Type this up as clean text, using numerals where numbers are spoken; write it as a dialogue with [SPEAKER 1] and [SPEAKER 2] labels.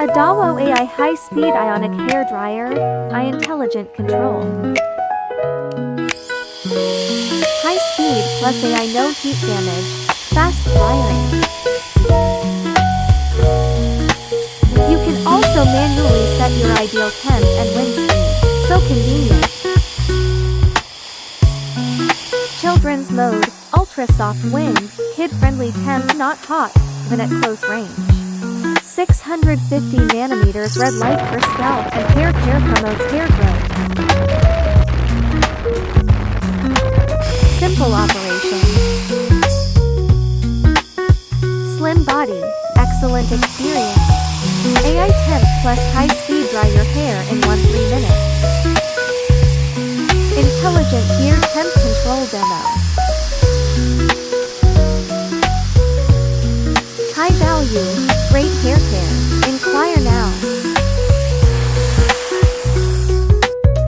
[SPEAKER 1] Adawo AI high-speed ionic hair dryer, intelligent control. High speed plus AI no heat damage, fast drying. You can also manually set your ideal temp and wind speed, so convenient. Children's mode, ultra soft wind, kid-friendly temp not hot, even at close range. 650 nanometers red light for scalp and hair care promotes hair growth. Simple operation. Slim body, excellent experience. AI temp plus high speed dry your hair in 1-3 minutes. Intelligent gear temp control demo. High value, great hair care.